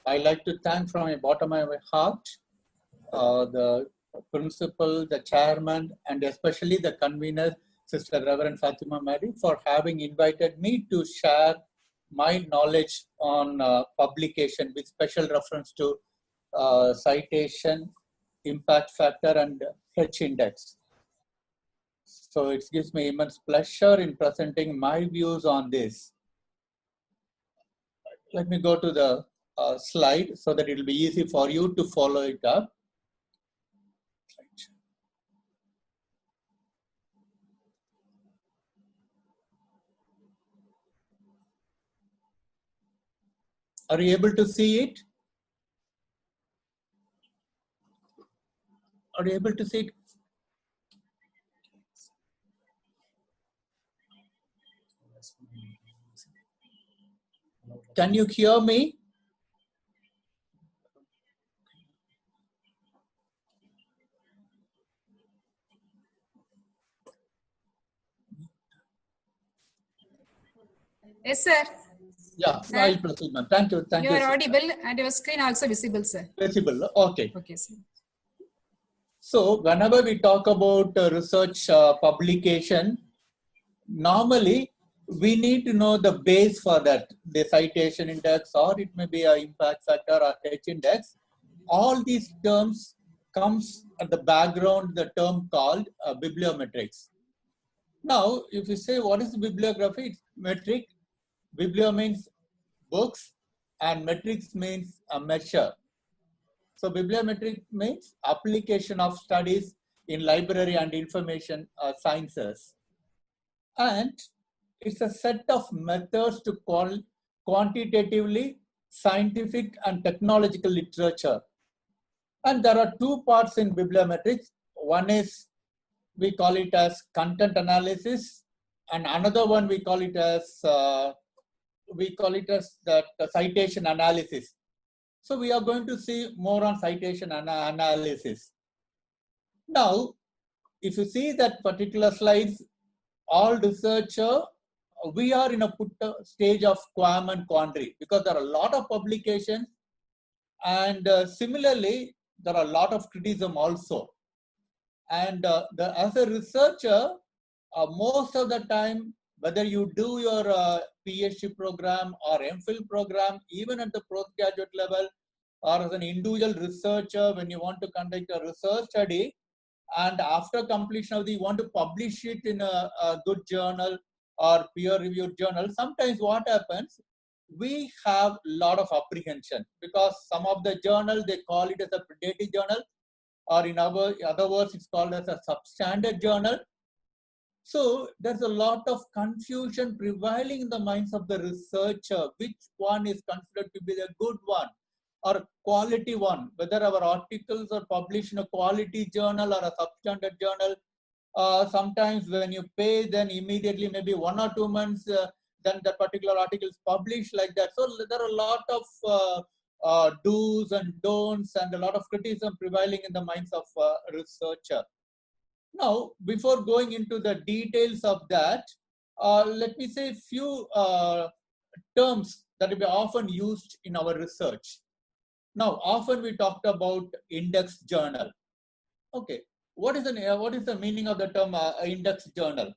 I like to thank from the bottom of my heart the principal, the chairman, and especially the convener, Sister Reverend Fatima Mary, for having invited me to share my knowledge on publication with special reference to citation, impact factor, and H index. So it gives me immense pleasure in presenting my views on this. Let me go to the slide so that it will be easy for you to follow it up. Are you able to see it? Are you able to see it? Can you hear me? Yes, sir. Yeah, Sir, I'll proceed, ma'am. Thank you. Thank you you. are audible and your screen also visible, sir. Visible. Okay. Okay, sir. So whenever we talk about research publication, normally we need to know the base for that, the citation index, or it may be a impact factor or H index. All these terms comes at the background, the term called bibliometrics. Now, if you say what is bibliography, it's metric. Biblio means books and metrics means a measure. So bibliometric means application of studies in library and information sciences. And it's a set of methods to call quantitatively scientific and technological literature. And there are two parts in bibliometrics. One is, we call it as content analysis, and another one we call it as the citation analysis. So we are going to see more on citation analysis. Now, if you see that particular slides, all researcher, we are in a stage of qualm and quandary because there are a lot of publications, and similarly, there are a lot of criticism also. And as a researcher, most of the time, whether you do your PhD program or MPhil program, even at the postgraduate level, or as an individual researcher, when you want to conduct a research study, and after completion of you want to publish it in a good journal or peer-reviewed journal, sometimes what happens, we have a lot of apprehension because some of the journal, they call it as a predatory journal, or in other words, it's called as a substandard journal. So there's a lot of confusion prevailing in the minds of the researcher, which one is considered to be the good one or quality one, whether our articles are published in a quality journal or a substandard journal. Sometimes when you pay, then immediately maybe 1 or 2 months, then that particular article is published like that. So there are a lot of do's and don'ts and a lot of criticism prevailing in the minds of researcher. Now, before going into the details of that, let me say a few terms that will be often used in our research. Now, often we talked about index journal. Okay, what is the meaning of the term index journal?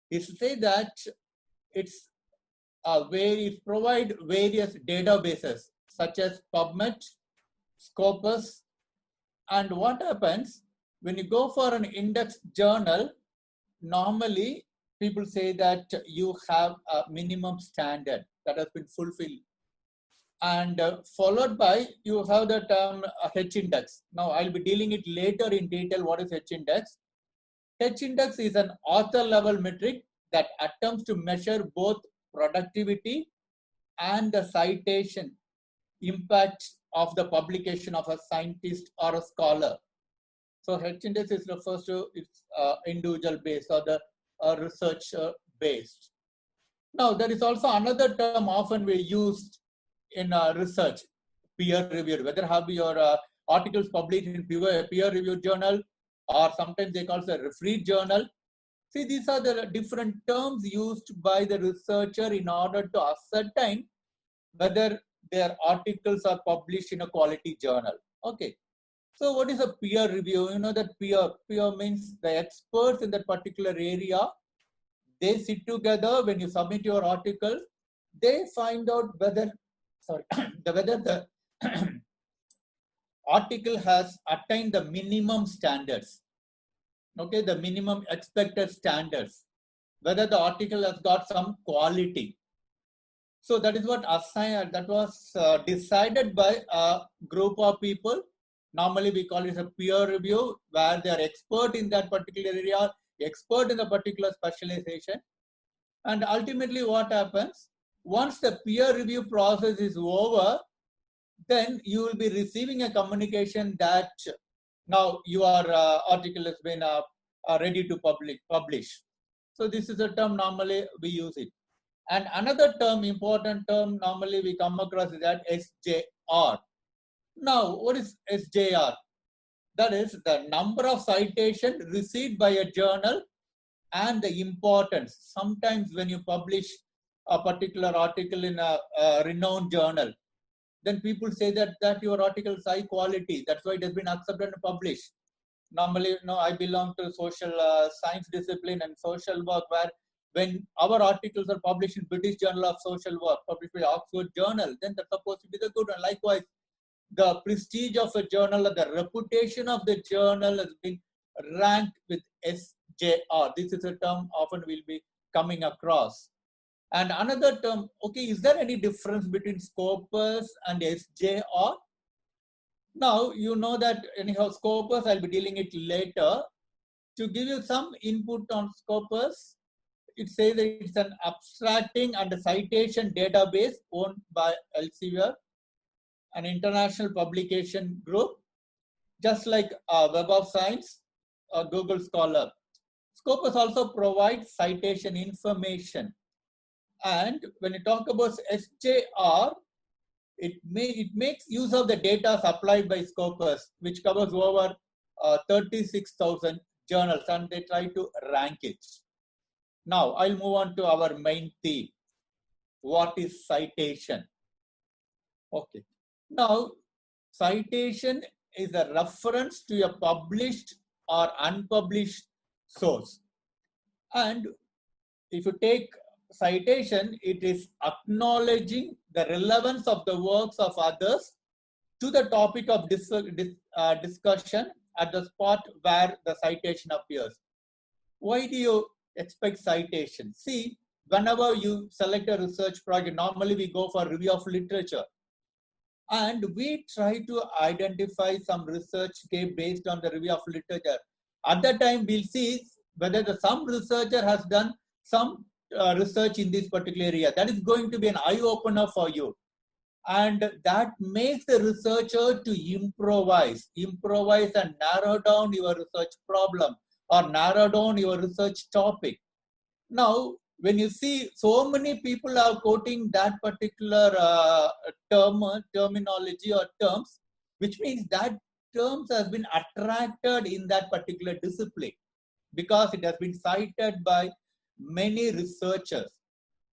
Is to say that it's where it provide various databases such as PubMed, Scopus, and what happens when you go for an index journal, normally people say that you have a minimum standard that has been fulfilled. And followed by, you have the term H index. Now, I'll be dealing it later in detail what is H index. H index is an author level metric that attempts to measure both productivity and the citation impact of the publication of a scientist or a scholar. So H index is refers to its individual based or the research based. Now, there is also another term often we used in research, peer reviewed, whether have your articles published in peer reviewed journal or sometimes they call it a refereed journal. See, these are the different terms used by the researcher in order to ascertain whether their articles are published in a quality journal. Okay. So what is a peer review? You know that peer means the experts in that particular area. They sit together when you submit your article. They find out whether, sorry, whether the article has attained the minimum standards. Okay, the minimum expected standards. Whether the article has got some quality. So that is what that was decided by a group of people. Normally we call it a peer review, where they are expert in that particular area, expert in the particular specialization. And ultimately what happens, once the peer review process is over, then you will be receiving a communication that now your article has been ready to publish. So this is a term normally we use it. And another term, important term, normally we come across is that SJR. Now, what is SJR? That is the number of citations received by a journal and the importance. Sometimes when you publish a particular article in a renowned journal, then people say that your article is high quality. That's why it has been accepted and published. Normally, I belong to social science discipline and social work, where when our articles are published in British Journal of Social Work, published by Oxford Journal, then that's supposed to be the good one. Likewise, the prestige of a journal, the reputation of the journal has been ranked with SJR. This is a term often we'll be coming across. And another term, okay, is there any difference between Scopus and SJR? Now, you know that anyhow, Scopus, I'll be dealing it later. To give you some input on Scopus, it says that it's an abstracting and citation database owned by Elsevier, an international publication group, just like Web of Science or Google Scholar. Scopus also provides citation information. And when you talk about SJR, it makes use of the data supplied by Scopus, which covers over 36,000 journals, and they try to rank it. Now, I'll move on to our main theme. What is citation? Okay. Now, citation is a reference to a published or unpublished source. And if you take citation, it is acknowledging the relevance of the works of others to the topic of discussion at the spot where the citation appears. Why do you expect citation? See, whenever you select a research project, normally we go for review of literature. And we try to identify some research case based on the review of literature. At that time, we'll see whether some researcher has done some research in this particular area. That is going to be an eye-opener for you. And that makes the researcher to improvise and narrow down your research problem or narrow down your research topic. Now, when you see so many people are quoting that particular terminology or terms, which means that terms has been attracted in that particular discipline because it has been cited by many researchers.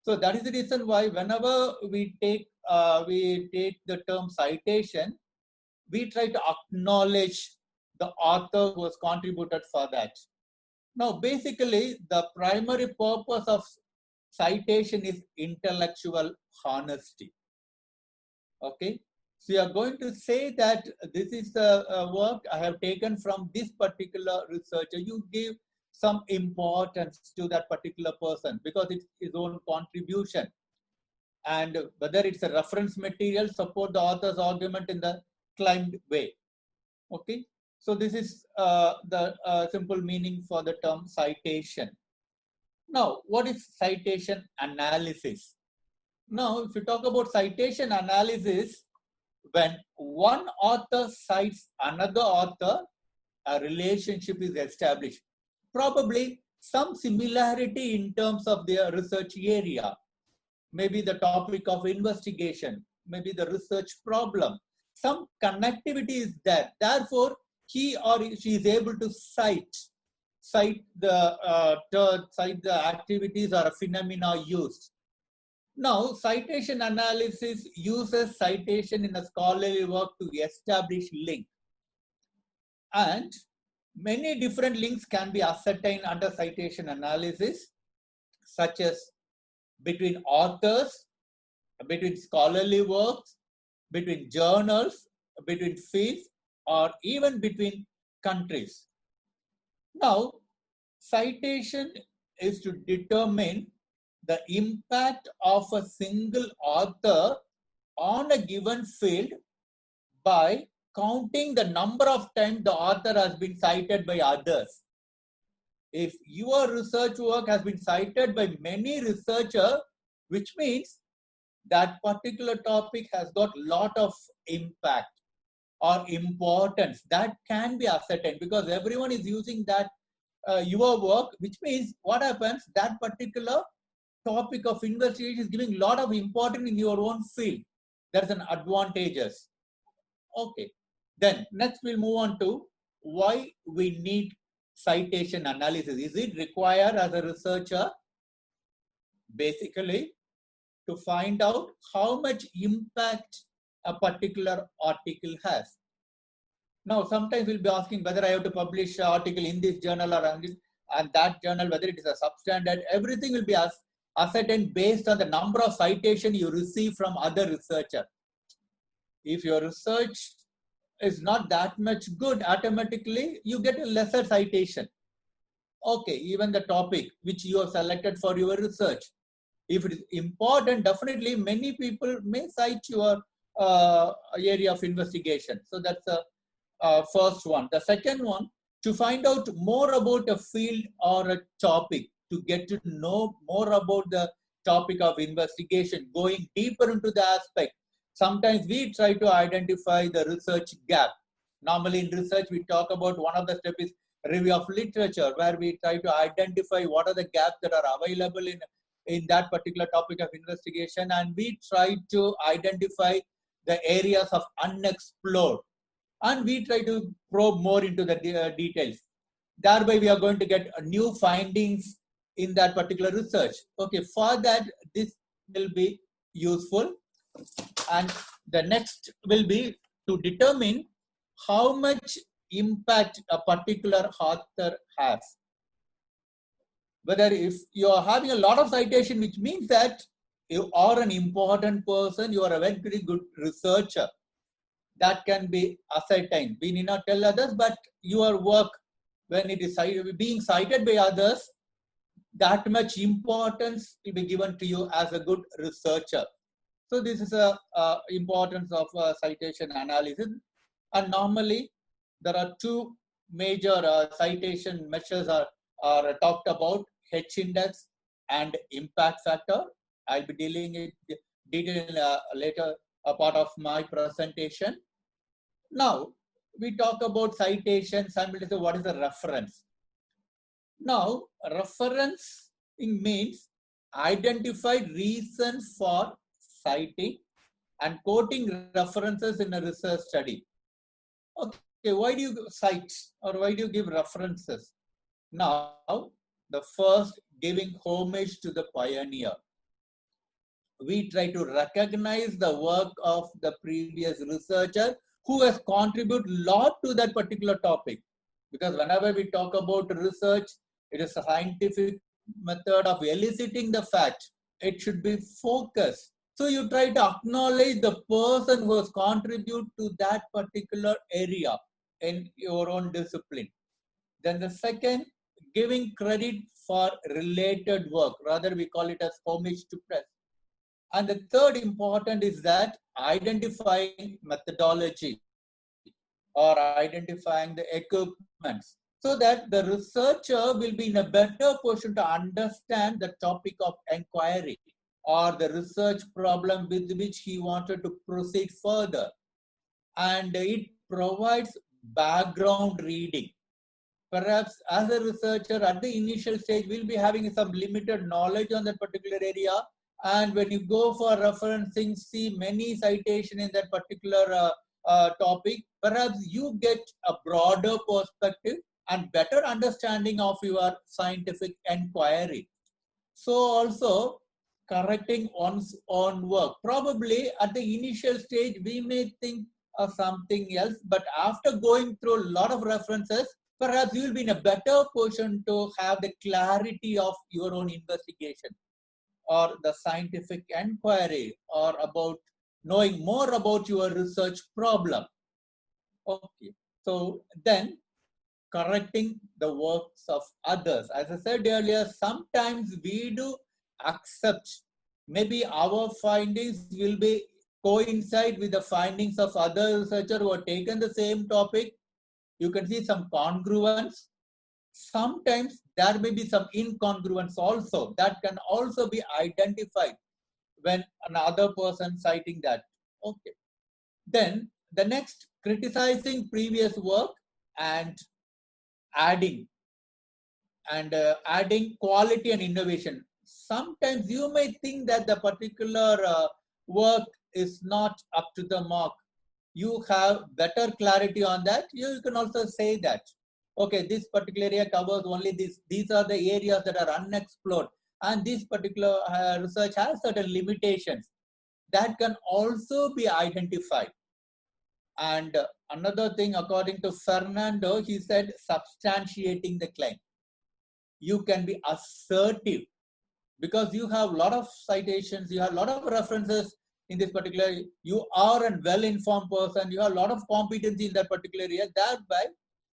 So that is the reason why whenever we take the term citation, we try to acknowledge the author who has contributed for that. Now, basically, the primary purpose of citation is intellectual honesty. Okay, so you are going to say that this is the work I have taken from this particular researcher. You give some importance to that particular person because it's his own contribution. And whether it's a reference material, support the author's argument in the claimed way. Okay, so this is the simple meaning for the term citation. Now, what is citation analysis? Now, if you talk about citation analysis, when one author cites another author, a relationship is established. Probably some similarity in terms of their research area. Maybe the topic of investigation, maybe the research problem. Some connectivity is there. Therefore, he or she is able to cite the activities or phenomena used. Now, citation analysis uses citation in a scholarly work to establish link. And many different links can be ascertained under citation analysis, such as between authors, between scholarly works, between journals, between fields, or even between countries. Now, citation is to determine the impact of a single author on a given field by counting the number of times the author has been cited by others. If your research work has been cited by many researchers, which means that particular topic has got lot of impact or importance that can be ascertained, because everyone is using that your work, which means what happens, that particular topic of investigation is giving a lot of importance in your own field. That's an advantages. Okay, then next we'll move on to why we need citation analysis. Is it required as a researcher? Basically, to find out how much impact a particular article has. Now, sometimes we'll be asking whether I have to publish an article in this journal or and that journal, whether it is a substandard. Everything will be ascertained based on the number of citations you receive from other researchers. If your research is not that much good, automatically you get a lesser citation. Okay, even the topic which you have selected for your research, if it is important, definitely many people may cite your area of investigation. So that's the first one. The second one, to find out more about a field or a topic, to get to know more about the topic of investigation, going deeper into the aspect. Sometimes we try to identify the research gap. Normally in research, we talk about one of the steps is review of literature, where we try to identify what are the gaps that are available in that particular topic of investigation, and we try to identify the areas of unexplored, and we try to probe more into the details. Thereby, we are going to get new findings in that particular research. Okay, for that, this will be useful. And the next will be to determine how much impact a particular author has. Whether if you are having a lot of citation, which means that you are an important person, you are a very, very good researcher, that can be ascertained. We need not tell others, but your work, when it is being cited by others, that much importance will be given to you as a good researcher. So this is a importance of citation analysis. And normally there are two major citation measures are talked about: H index and impact factor. I'll be dealing in detail in later part of my presentation. Now we talk about citation. Simultaneously, what is a reference? Now, reference means identify reason for citing and quoting references in a research study. Okay, why do you cite or why do you give references? Now, the first, giving homage to the pioneer. We try to recognize the work of the previous researcher who has contributed a lot to that particular topic. Because whenever we talk about research, it is a scientific method of eliciting the fact. It should be focused. So you try to acknowledge the person who has contributed to that particular area in your own discipline. Then the second, giving credit for related work. Rather, we call it as homage to press. And the third important is that identifying methodology or identifying the equipments, so that the researcher will be in a better position to understand the topic of inquiry or the research problem with which he wanted to proceed further. And it provides background reading. Perhaps as a researcher at the initial stage, we'll be having some limited knowledge on that particular area. And when you go for referencing, see many citations in that particular topic, perhaps you get a broader perspective and better understanding of your scientific inquiry. So also, correcting one's own work. Probably at the initial stage, we may think of something else, but after going through a lot of references, perhaps you will be in a better position to have the clarity of your own investigation or the scientific inquiry or about knowing more about your research problem. Okay, so then correcting the works of others. As I said earlier, sometimes we do accept maybe our findings will be coincide with the findings of other researchers who have taken the same topic. You can see some congruence. Sometimes there may be some incongruence also that can also be identified when another person citing that. Okay. Then the next, criticizing previous work and adding quality and innovation. Sometimes you may think that the particular work is not up to the mark. You have better clarity on that. You can also say that, okay, this particular area covers only this. These are the areas that are unexplored. And this particular research has certain limitations. That can also be identified. And another thing, according to Fernando, he said substantiating the claim. You can be assertive because you have a lot of citations, you have a lot of references in this particular, you are a well-informed person, you have a lot of competency in that particular area, thereby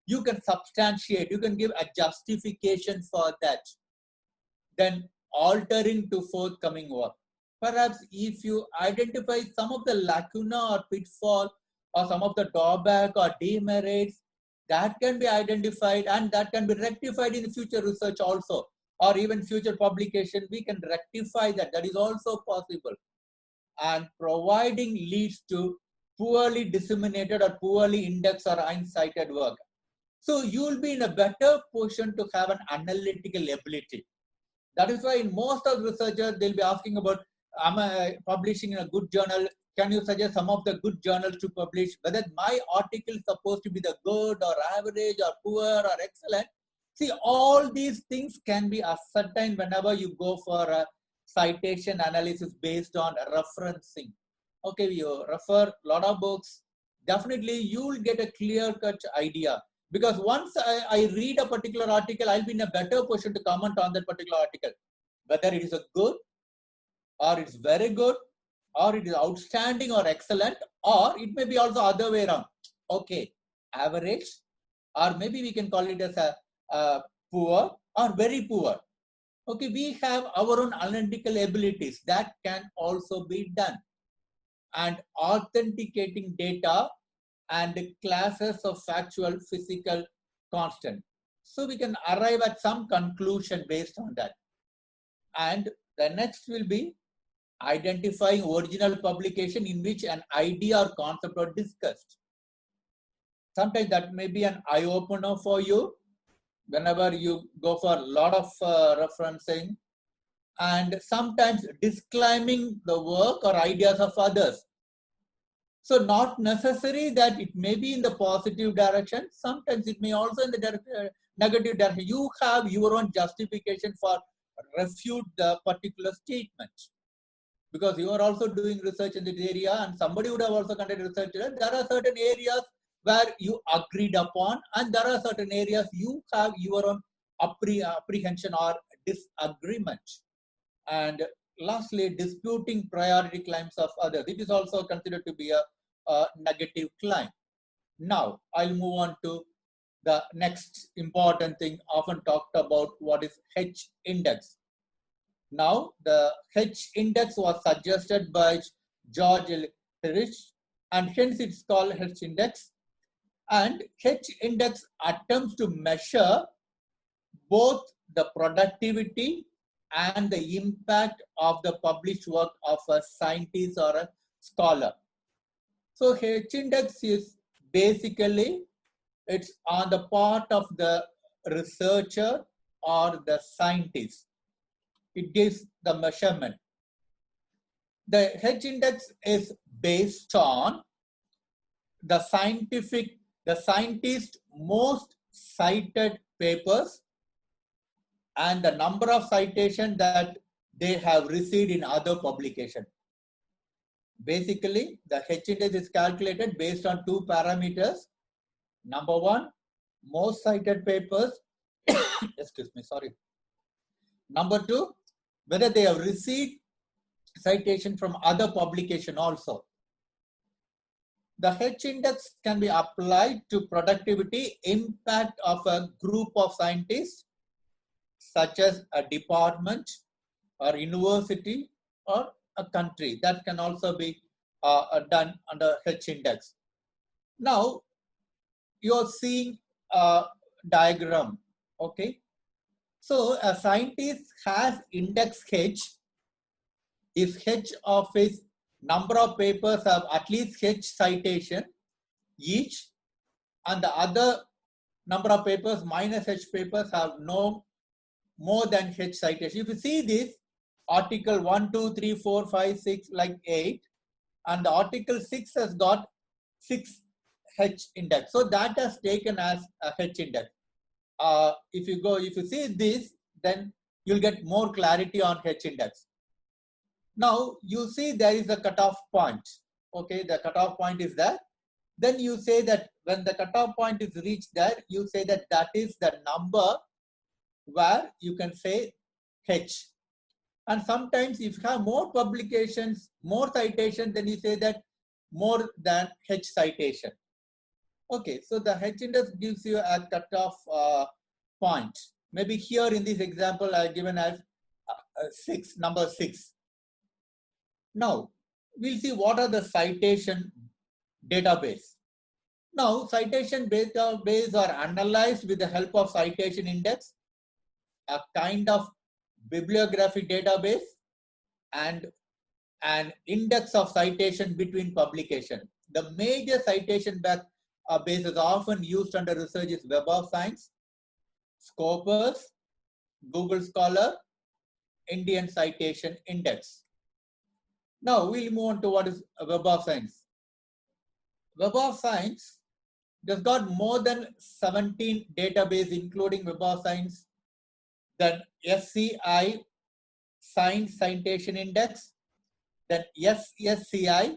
you can substantiate, you can give a justification for that. Then altering to forthcoming work. Perhaps if you identify some of the lacuna or pitfall or some of the drawback or demerits, that can be identified and that can be rectified in future research also, or even future publication, we can rectify that. That is also possible. And providing leads to poorly disseminated or poorly indexed or uncited work. So you will be in a better position to have an analytical ability. That is why in most of the researchers, they'll be asking about, am I publishing in a good journal? Can you suggest some of the good journals to publish? Whether my article is supposed to be the good or average or poor or excellent. See, all these things can be ascertained whenever you go for a citation analysis based on referencing. Okay, you refer a lot of books. Definitely, you will get a clear-cut idea. Because once I read a particular article, I'll be in a better position to comment on that particular article. Whether it is a good, or it's very good, or it is outstanding or excellent, or it may be also other way around. Okay, average, or maybe we can call it as a poor or very poor. Okay, we have our own analytical abilities that can also be done. And authenticating data and classes of factual physical constant. So we can arrive at some conclusion based on that. And the next will be identifying original publication in which an idea or concept was discussed. Sometimes that may be an eye-opener for you whenever you go for a lot of referencing, and sometimes disclaiming the work or ideas of others. So not necessary that it may be in the positive direction. Sometimes it may also in the negative direction. You have your own justification for refute the particular statement. Because you are also doing research in this area and somebody would have also conducted research. There are certain areas where you agreed upon and there are certain areas you have your own apprehension or disagreement. And lastly, disputing priority claims of others. It is also considered to be a negative claim. Now, I'll move on to the next important thing often talked about, what is H index. Now, the H index was suggested by George Littledge, and hence it's called H index. And H index attempts to measure both the productivity and the impact of the published work of a scientist or a scholar. So H index is basically, it's on the part of the researcher or the scientist. It gives the measurement. The H index is based on the scientist's most cited papers and the number of citations that they have received in other publication. Basically, the H index is calculated based on two parameters. Number one, most cited papers. Excuse me, sorry. Number two, whether they have received citation from other publication also. The H index can be applied to productivity impact of a group of scientists, such as a department or university or a country. That can also be done under H index. Now, you're seeing a diagram, okay? So a scientist has index H if H of his number of papers have at least H citation each, and the other number of papers minus H papers have no more than H citation. If you see this, article 1, 2, 3, 4, 5, 6, like 8, and the article 6 has got 6 H index. So that has taken as a H index. If you see this, then you'll get more clarity on H index. Now you see there is a cutoff point. Okay, the cutoff point is there. Then you say that when the cutoff point is reached there, you say that that is the number where you can say H. And sometimes if you have more publications, more citations, then you say that more than H citation. Okay, so the H index gives you a cutoff point. Maybe here in this example, I have given as number 6. Now, we'll see what are the citation database. Now, citation database are analyzed with the help of citation index, a kind of bibliographic database, and an index of citation between publication. The major citation bases often used under research is Web of Science, Scopus, Google Scholar, Indian Citation Index. Now we'll move on to what is Web of Science. Web of Science has got more than 17 databases, including Web of Science, then SCI, Science Citation Index, then SSCI,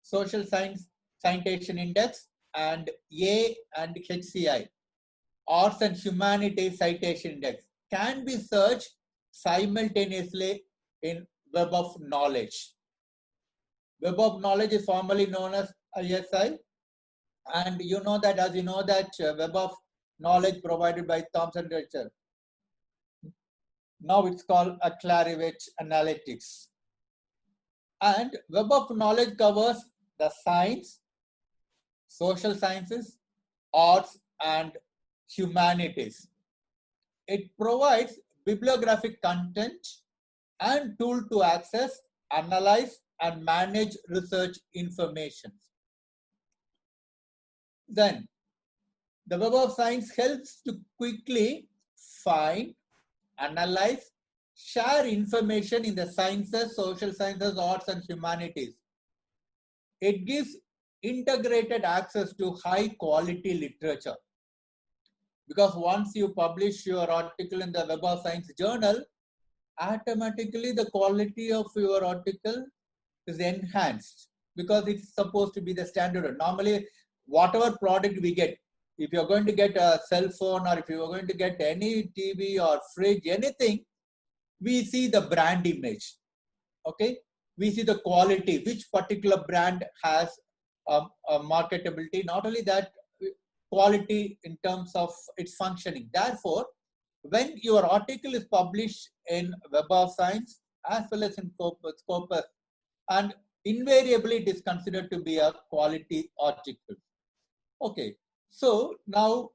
Social Science Citation Index, and A and HCI, Arts and Humanities Citation Index, can be searched simultaneously in Web of Knowledge. Web of Knowledge is formerly known as ISI, and you know that, as you know that Web of Knowledge provided by Thomson Reuters. Now it's called a Clarivate Analytics. And Web of Knowledge covers the science, social sciences, arts, and humanities. It provides bibliographic content and tool to access, analyze, and manage research information. Then, the Web of Science helps to quickly find, analyze, share information in the sciences, social sciences, arts, and humanities. It gives integrated access to high quality literature. Because once you publish your article in the Web of Science journal, automatically the quality of your article is enhanced because it's supposed to be the standard. Normally, whatever product we get, if you're going to get a cell phone or if you're going to get any TV or fridge, anything, we see the brand image. Okay, we see the quality, which particular brand has a marketability. Not only that, quality in terms of its functioning. Therefore, when your article is published in Web of Science as well as in Scopus, and invariably it is considered to be a quality article. Okay, so now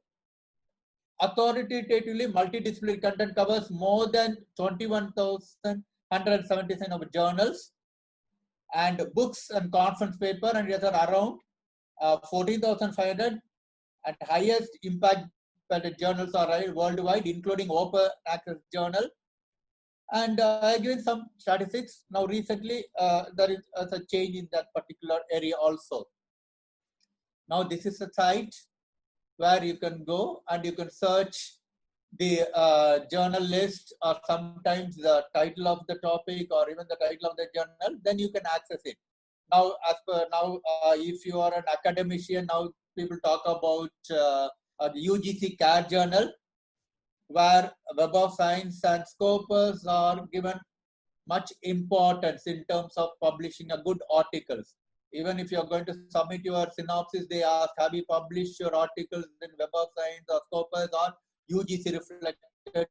authoritatively multidisciplinary content covers more than 21,177 of journals and books and conference paper, and there are around 14,500 and highest impact journals are worldwide, including open access journal. And I given some statistics. Now recently there is a change in that particular area also. Now this is a site where you can go and you can search the journal list or sometimes the title of the topic or even the title of the journal, then you can access it. Now, as per now, if you are an academician, now people talk about the UGC CARE journal, where Web of Science and Scopus are given much importance in terms of publishing a good articles. Even if you're going to submit your synopsis, they ask, have you published your articles in Web of Science or Scopus or UGC reflected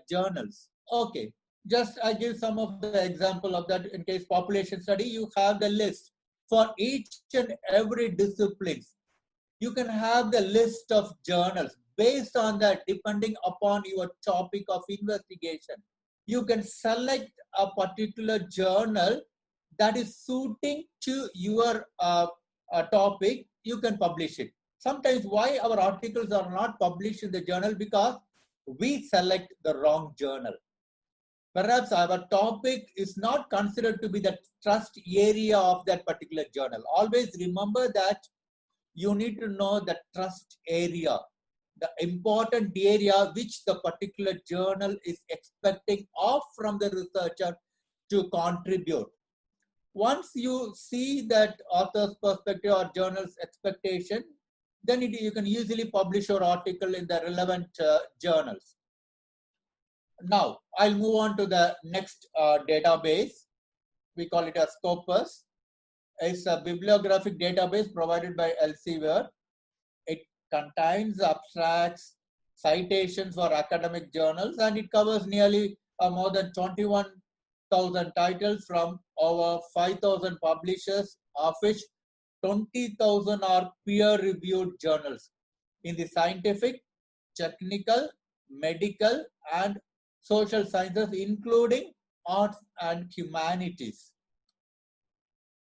journals? Okay, just I give some of the example of that. In case population study, you have the list for each and every disciplines. You can have the list of journals based on that, depending upon your topic of investigation. You can select a particular journal that is suiting to your topic. You can publish it. Sometimes why our articles are not published in the journal, because we select the wrong journal. Perhaps our topic is not considered to be the trust area of that particular journal. Always remember that you need to know the trust area, the important area which the particular journal is expecting of from the researcher to contribute. Once you see that author's perspective or journal's expectation, then you can easily publish your article in the relevant journals. Now, I'll move on to the next database. We call it a Scopus. It's a bibliographic database provided by Elsevier. It contains abstracts, citations for academic journals, and it covers nearly more than 21,000 titles from over 5,000 publishers, of which 20,000 are peer-reviewed journals in the scientific, technical, medical, and social sciences, including arts and humanities.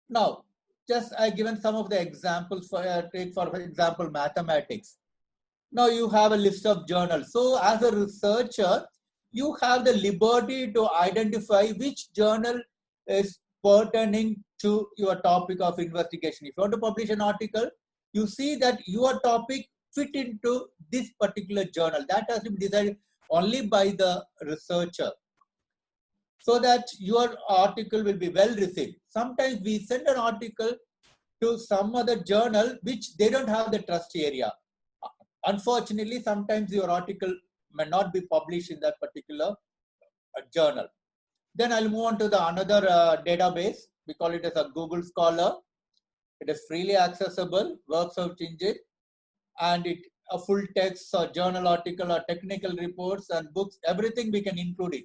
Now, just I given some of the examples for take for example mathematics. Now you have a list of journals. So as a researcher, you have the liberty to identify which journal is pertaining to your topic of investigation. If you want to publish an article, you see that your topic fit into this particular journal. That has to be decided only by the researcher, so that your article will be well received. Sometimes we send an article to some other journal which they don't have the trust area. Unfortunately, sometimes your article may not be published in that particular journal. Then I'll move on to the another database. We call it as a Google Scholar. It is freely accessible, works out engine, and it a full text or journal article or technical reports and books, everything we can include it.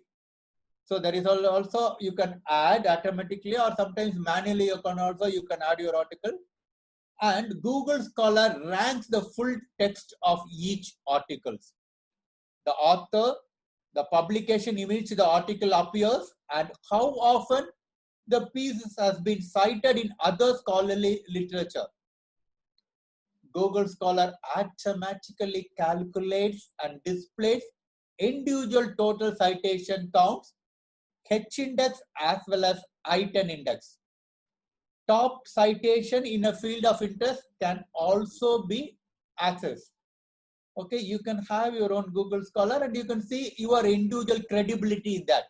So there is also, you can add automatically or sometimes manually you can add your article. And Google Scholar ranks the full text of each article. The author, the publication in which the article appears, and how often the piece has been cited in other scholarly literature. Google Scholar automatically calculates and displays individual total citation counts, H-index as well as I-10 index. Top citation in a field of interest can also be accessed. Okay, you can have your own Google Scholar and you can see your individual credibility in that.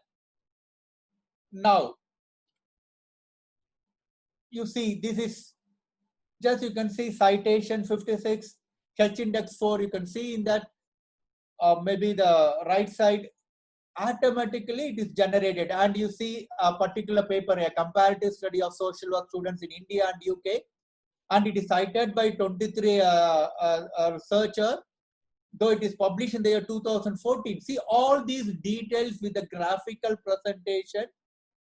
Now, you see this is just, you can see citation 56, H-index 4, you can see in that maybe the right side, automatically it is generated, and you see a particular paper, a comparative study of social work students in India and UK, and it is cited by 23 researcher, though it is published in the year 2014. See all these details with the graphical presentation,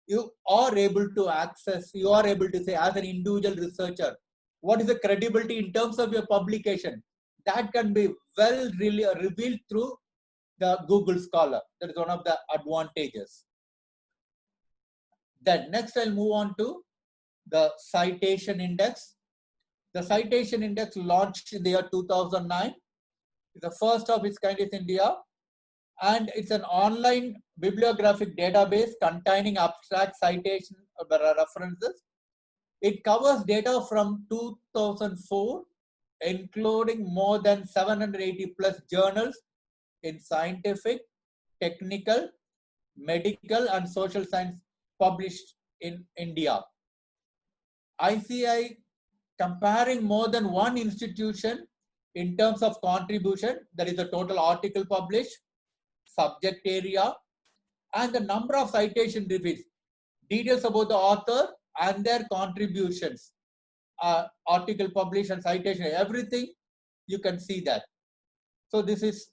you are able to access, you are able to say as an individual researcher, what is the credibility in terms of your publication. That can be well really revealed through the Google Scholar. That is one of the advantages. Then next I'll move on to the citation index. The citation index launched in the year 2009. It's the first of its kind in India, and it's an online bibliographic database containing abstract citation references. It covers data from 2004, including more than 780 plus journals, in scientific, technical, medical, and social science published in India. ICI comparing more than one institution in terms of contribution, that is the total article published, subject area, and the number of citation reviews, details about the author and their contributions, article published and citation, everything you can see that. So this is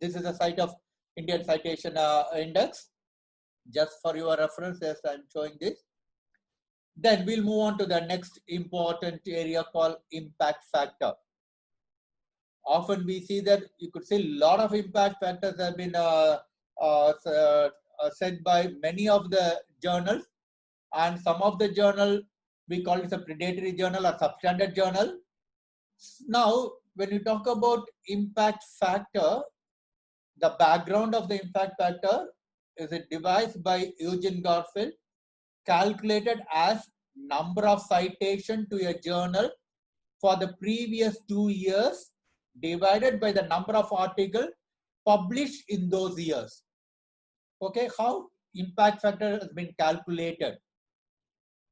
this is a site of Indian Citation Index. Just for your reference, yes, I'm showing this. Then we'll move on to the next important area called impact factor. Often we see that you could say a lot of impact factors have been said by many of the journals, and some of the journal we call it a predatory journal or substandard journal. Now, when you talk about impact factor, the background of the impact factor is a device by Eugene Garfield, calculated as number of citation to a journal for the previous 2 years divided by the number of articles published in those years. Okay, how impact factor has been calculated?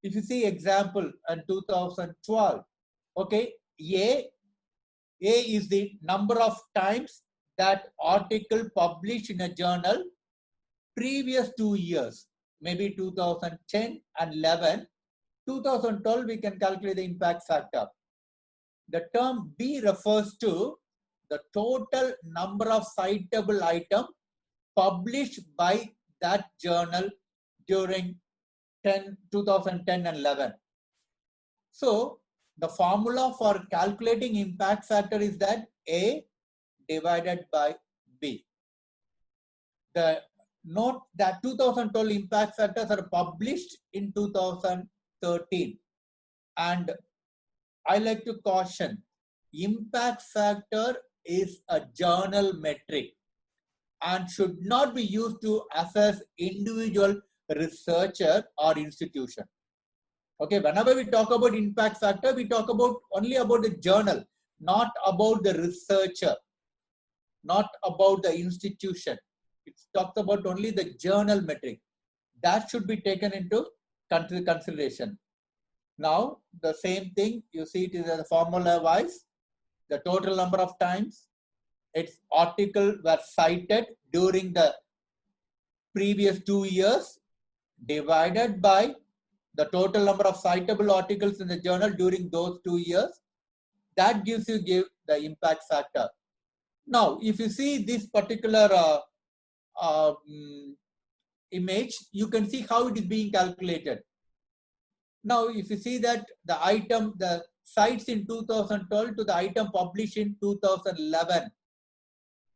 If you see example in 2012, okay, A is the number of times that article published in a journal previous 2 years, maybe 2010 and 11. 2012, we can calculate the impact factor. The term B refers to the total number of citable items published by that journal during 2010 and 11. So the formula for calculating impact factor is that A divided by B. The note that 2012 impact factors are published in 2013, and I like to caution, impact factor is a journal metric and should not be used to assess individual researcher or institution. Okay, whenever we talk about impact factor, we talk about only about the journal, not about the researcher, not about the institution. It talks about only the journal metric. That should be taken into consideration. Now, the same thing, you see it is a formula wise, the total number of times its article were cited during the previous 2 years divided by the total number of citable articles in the journal during those 2 years. That gives you the impact factor. Now, if you see this particular image, you can see how it is being calculated. Now, if you see that the item, the cites in 2012 to the item published in 2011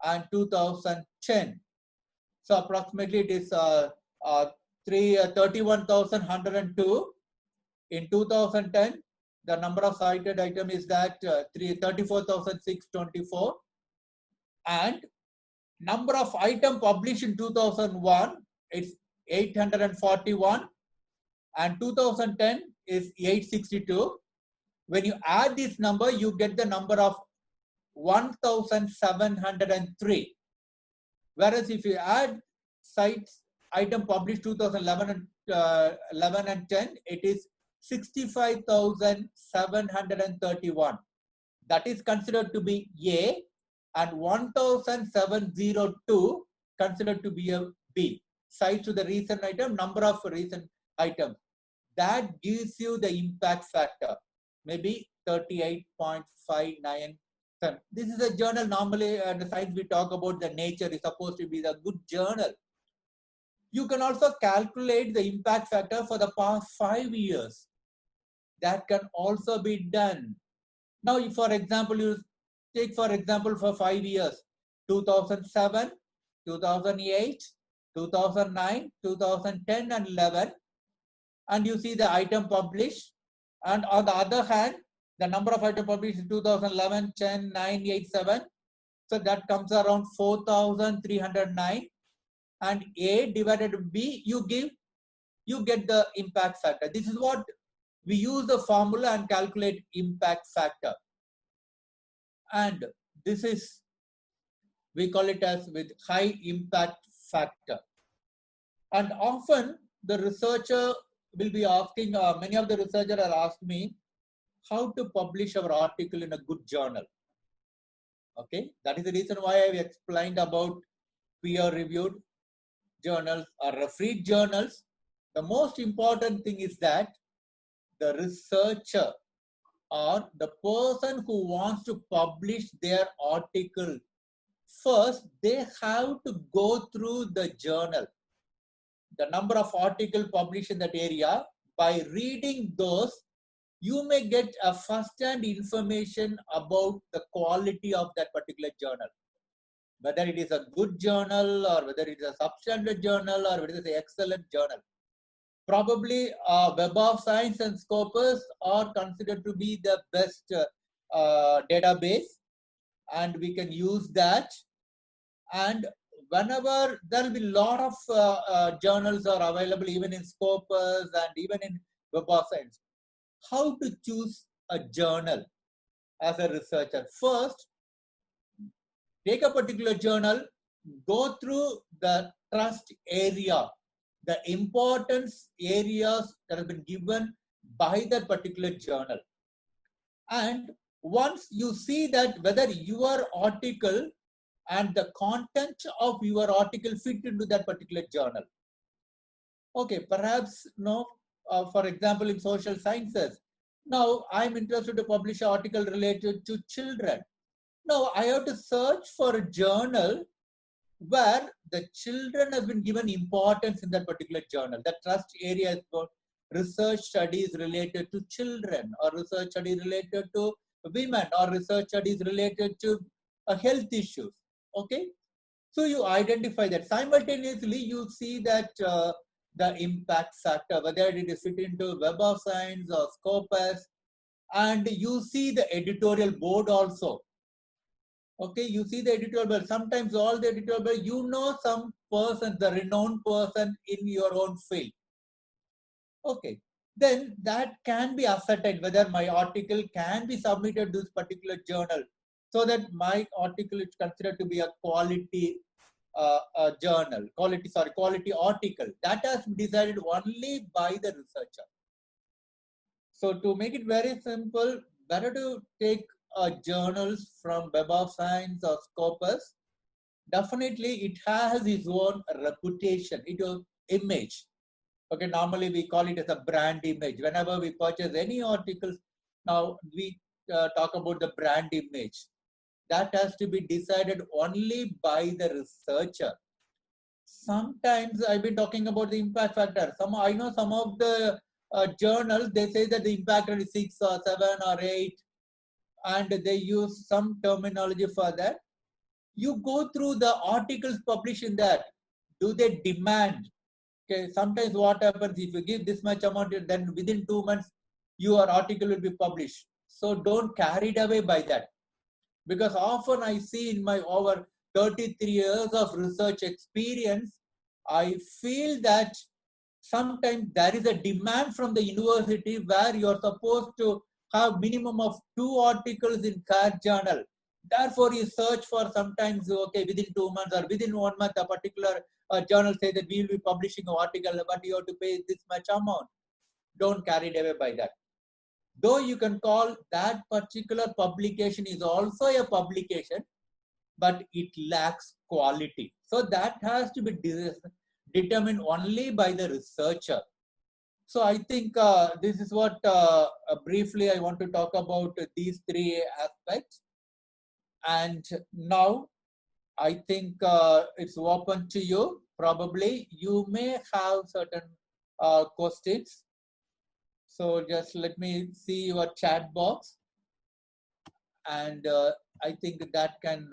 and 2010. So approximately it is 31,102. In 2010, the number of cited item is that 34,624. And number of item published in 2001, it's 841. And 2010 is 862. When you add this number, you get the number of 1,703. Whereas if you add cites item published 2011 and 11 and 10, it is 65,731. That is considered to be A, and 1,702 considered to be a B. Cites to the recent item, number of recent items. That gives you the impact factor, maybe 38.59. This is a journal. Normally, the science we talk about, the Nature is supposed to be the good journal. You can also calculate the impact factor for the past 5 years. That can also be done. Now, if, for example, you take, for example, for 5 years, 2007, 2008, 2009, 2010, and 11, and you see the item published, and on the other hand, the number of items published in 2011, 10, 9, 8, 7. So that comes around 4,309. And A divided by B, you get the impact factor. This is what we use the formula and calculate impact factor. And this is We call it as with high impact factor. And often the researcher will be asking, many of the researchers are asking me how to publish our article in a good journal. Okay, that is the reason why I explained about peer-reviewed journals or refereed journals. The most important thing is that the researcher or the person who wants to publish their article, first they have to go through the journal, the number of articles published in that area. By reading those, you may get a first-hand information about the quality of that particular journal, whether it is a good journal or whether it is a substandard journal or whether it is an excellent journal. Probably Web of Science and Scopus are considered to be the best database, and we can use that. And whenever there will be a lot of journals are available, even in Scopus and even in Web of Science. How to choose a journal as a researcher? First, take a particular journal, go through the trust area, the importance areas that have been given by that particular journal. And once you see that whether your article and the content of your article fit into that particular journal. Okay, perhaps no, for example, in social sciences, now I'm interested to publish an article related to children. Now I have to search for a journal where the children have been given importance in that particular journal. The trust area is for research studies related to children, or research studies related to women, or research studies related to health issues. Okay, so you identify that. Simultaneously, you see that the impact factor, whether it is fit into Web of Science or Scopus, and you see the editorial board also. Okay, you see the editorial board. Sometimes all the editorial board, you know some person, the renowned person in your own field. Okay, then that can be ascertained whether my article can be submitted to this particular journal, so that my article is considered to be a quality journal, quality article. That has been decided only by the researcher. So to make it very simple, better to take journals from Web of Science or Scopus. Definitely it has its own reputation, its image. Okay, normally we call it as a brand image. Whenever we purchase any articles, now we talk about the brand image. That has to be decided only by the researcher. Sometimes I've been talking about the impact factor. I know some of the journals, they say that the impact rate is 6 or 7 or 8, and they use some terminology for that. You go through the articles published in that. Do they demand? Okay, sometimes what happens, if you give this much amount, then within 2 months, your article will be published. So don't carry it away by that. Because often I see in my over 33 years of research experience, I feel that sometimes there is a demand from the university where you're supposed to have minimum of 2 articles in CAR journal. Therefore, you search for sometimes, okay, within 2 months or within 1 month, a particular journal say that we will be publishing an article, but you have to pay this much amount. Don't carry it away by that. Though you can call that particular publication is also a publication, but it lacks quality. So that has to be determined only by the researcher. So I think this is what briefly I want to talk about these 3 aspects. And now I think it's open to you. Probably you may have certain questions. So just let me see your chat box, and I think that can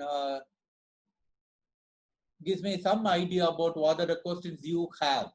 gives me some idea about what are the questions you have.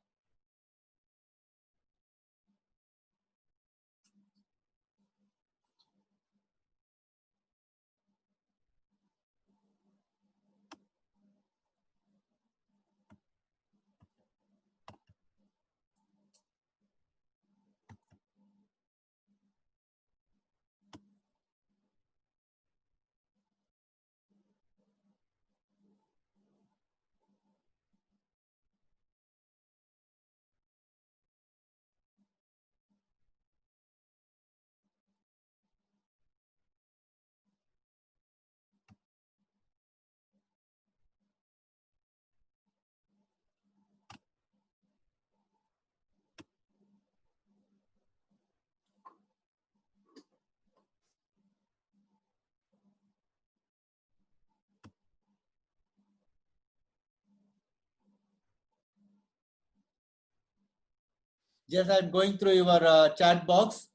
Just I'm going through your chat box.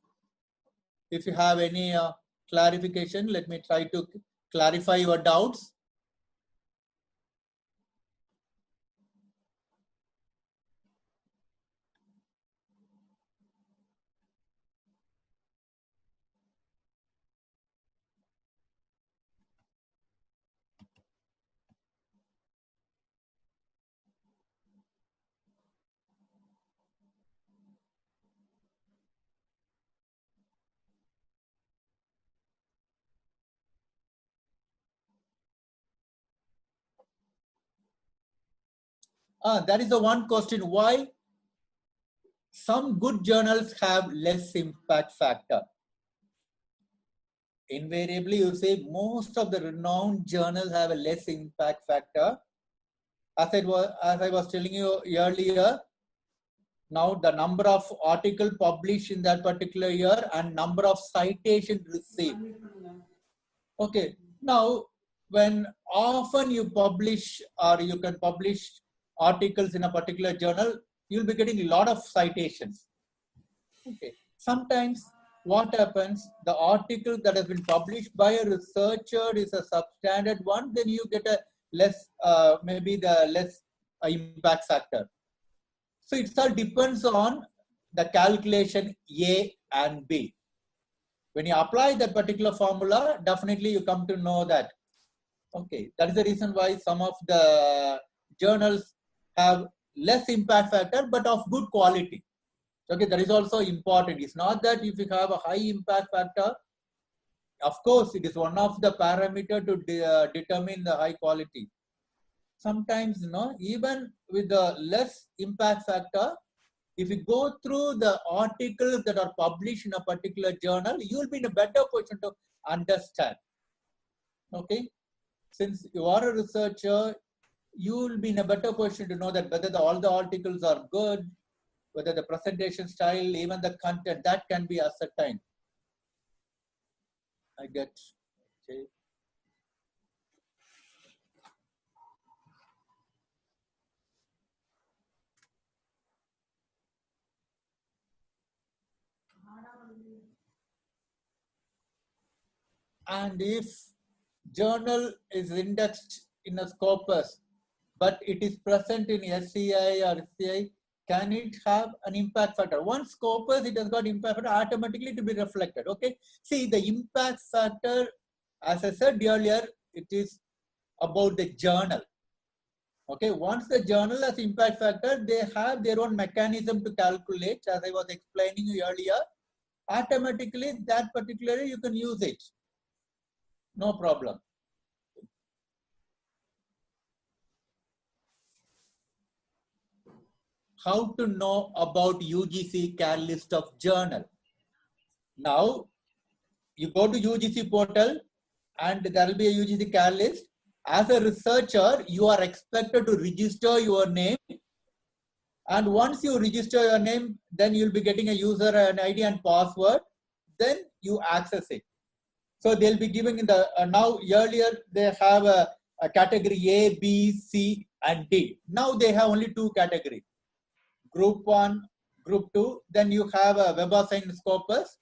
If you have any clarification, let me try to clarify your doubts. That is the one question. Why some good journals have less impact factor? Invariably, you say most of the renowned journals have a less impact factor. As I was telling you earlier, now the number of articles published in that particular year and number of citations received. Okay, now when often you publish or you can publish articles in a particular journal, you'll be getting a lot of citations. Okay, sometimes what happens, the article that has been published by a researcher is a substandard one, then you get a less, maybe the less impact factor. So it all depends on the calculation A and B. When you apply that particular formula, definitely you come to know that. Okay, that is the reason why some of the journals have less impact factor, but of good quality. Okay, that is also important. It's not that if you have a high impact factor, of course, it is one of the parameter to determine the high quality. Sometimes, even with the less impact factor, if you go through the articles that are published in a particular journal, you will be in a better position to understand. Okay, since you are a researcher, you will be in a better position to know that whether all the articles are good, whether the presentation style, even the content, that can be ascertained. I get. Okay. And if journal is indexed in a Scopus, but it is present in SCI or SCI, can it have an impact factor? Once Scopus, it has got impact factor, automatically to be reflected. Okay. See, the impact factor, as I said earlier, it is about the journal. Okay. Once the journal has impact factor, they have their own mechanism to calculate, as I was explaining you earlier. Automatically, that particularly you can use it. No problem. How to know about UGC CAL list of journal? Now, you go to UGC portal and there will be a UGC CAL list. As a researcher, you are expected to register your name. And once you register your name, then you'll be getting a user and ID and password. Then you access it. So they'll be giving in the, now earlier they have a category A, B, C and D. Now they have only two categories. Group 1, Group 2, then you have a WebAssign Scopus.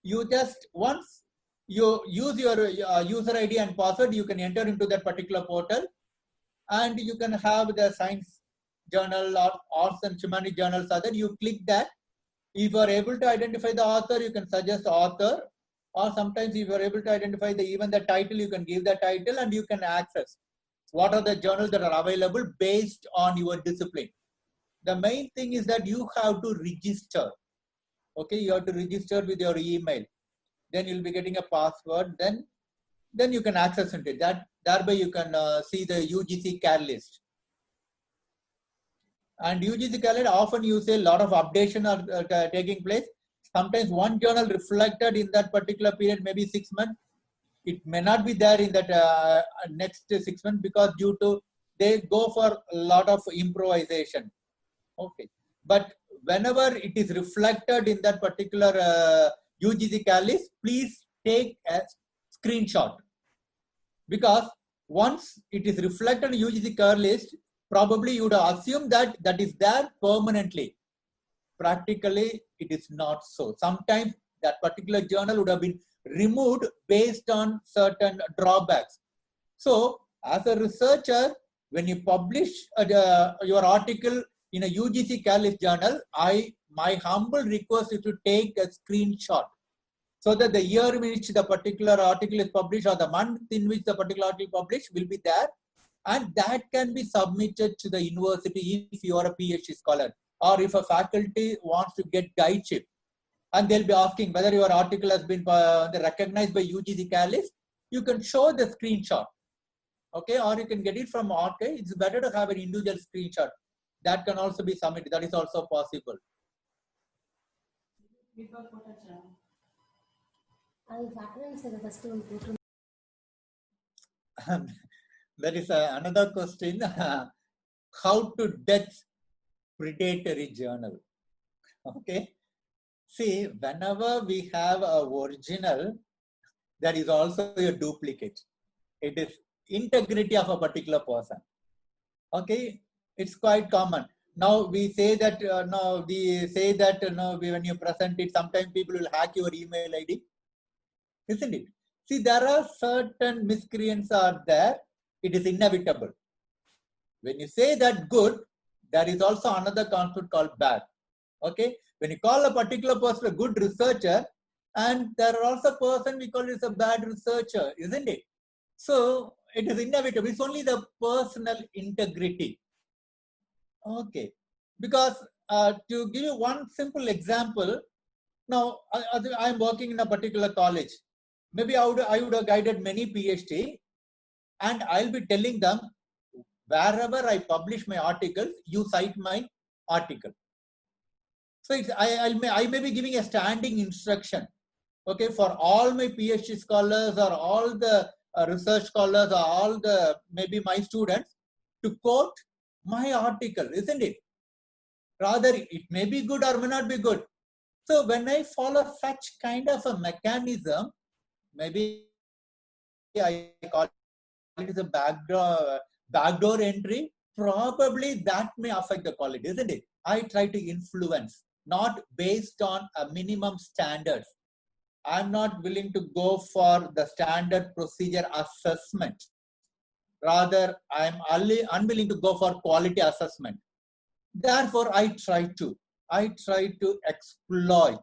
You just, once you use your user ID and password, you can enter into that particular portal and you can have the science journal or arts and humanities journals are there. You click that. If you are able to identify the author, you can suggest the author, or sometimes if you are able to identify even the title, you can give the title and you can access what are the journals that are available based on your discipline. The main thing is that you have to register. Okay, you have to register with your email. Then you'll be getting a password. Then you can access it. Thereby you can see the UGC CAL list. And UGC CAL list, often you say a lot of updation are taking place. Sometimes one journal reflected in that particular period, maybe 6 months. It may not be there in that next 6 months because due to they go for a lot of improvisation. Okay, but whenever it is reflected in that particular UGC CAL list, please take a screenshot, because once it is reflected in UGC CAL list, probably you would assume that that is there permanently. practically it is not so. Sometimes that particular journal would have been removed based on certain drawbacks. So as a researcher, when you publish your article in a UGC Catalyst journal, my humble request is to take a screenshot so that the year in which the particular article is published or the month in which the particular article is published will be there, and that can be submitted to the university if you are a PhD scholar, or if a faculty wants to get guideship, and they'll be asking whether your article has been recognized by UGC Catalyst. You can show the screenshot, okay, or you can get it from archive. It's better to have an individual screenshot. That can also be submitted. That is also possible. There is another question. How to death predatory journal? Okay. See, whenever we have a original, there is also a duplicate. It is integrity of a particular person. Okay, it's quite common. Now we say that when you present it, sometimes people will hack your email ID, isn't it? See, there are certain miscreants are there. It is inevitable. When you say that good, there is also another concept called bad. Okay, when you call a particular person a good researcher, and there are also person we call it a bad researcher, isn't it? So it is inevitable. It's only the personal integrity. Okay, because to give you one simple example, now I'm working in a particular college. Maybe I would have guided many PhD, and I'll be telling them, wherever I publish my articles, you cite my article. So it's, I may be giving a standing instruction, okay, for all my PhD scholars or all the research scholars or all the maybe my students to quote my article, isn't it? Rather, it may be good or may not be good. So when I follow such kind of a mechanism, maybe I call it a backdoor entry, probably that may affect the quality, isn't it? I try to influence, not based on a minimum standards. I'm not willing to go for the standard procedure assessment. Rather, I'm unwilling to go for quality assessment. Therefore, I try to exploit.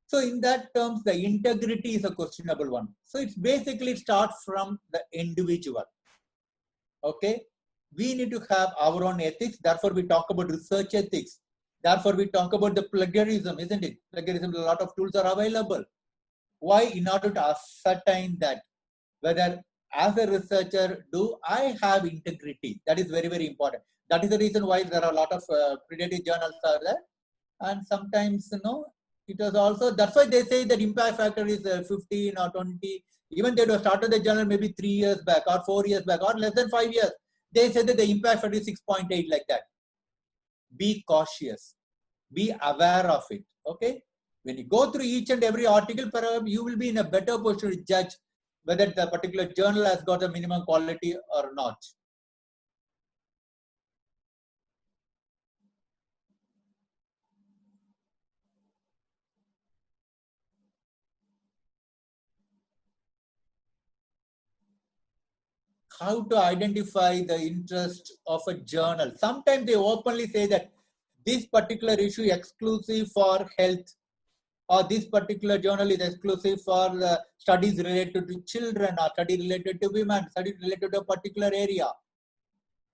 So in that terms, the integrity is a questionable one. So it's basically starts from the individual. Okay, we need to have our own ethics. Therefore, we talk about research ethics. Therefore, we talk about the plagiarism, isn't it? Plagiarism, a lot of tools are available. Why? In order to ascertain that whether as a researcher, do I have integrity? That is very, very important. That is the reason why there are a lot of predatory journals are there. And sometimes, it was also, that's why they say that impact factor is 15 or 20. Even they have started the journal maybe 3 years back or 4 years back or less than 5 years. They said that the impact factor is 6.8 like that. Be cautious. Be aware of it. Okay. When you go through each and every article, perhaps you will be in a better position to judge whether the particular journal has got a minimum quality or not. How to identify the interest of a journal? Sometimes they openly say that this particular issue is exclusive for health, or this particular journal is exclusive for studies related to children, or study related to women, study related to a particular area.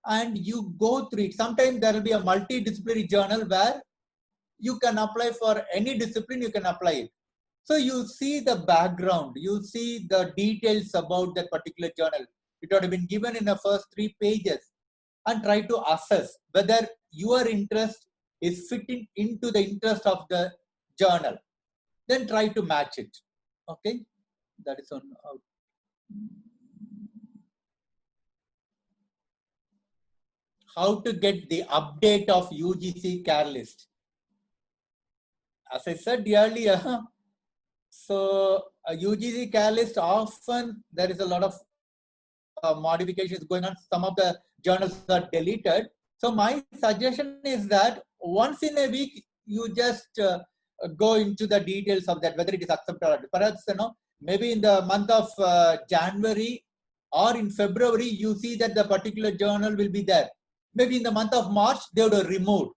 And you go through it. Sometimes there will be a multidisciplinary journal where you can apply for any discipline, you can apply it. So you see the background, you see the details about that particular journal. It would have been given in the first 3 pages, and try to assess whether your interest is fitting into the interest of the journal. Then try to match it. Okay, that is on. How to get the update of UGC Catalyst? As I said earlier, so UGC Catalyst, often there is a lot of modifications going on. Some of the journals are deleted. So my suggestion is that once in a week, you just go into the details of that, whether it is accepted or not. Perhaps, maybe in the month of January or in February, you see that the particular journal will be there. Maybe in the month of March, they would have removed.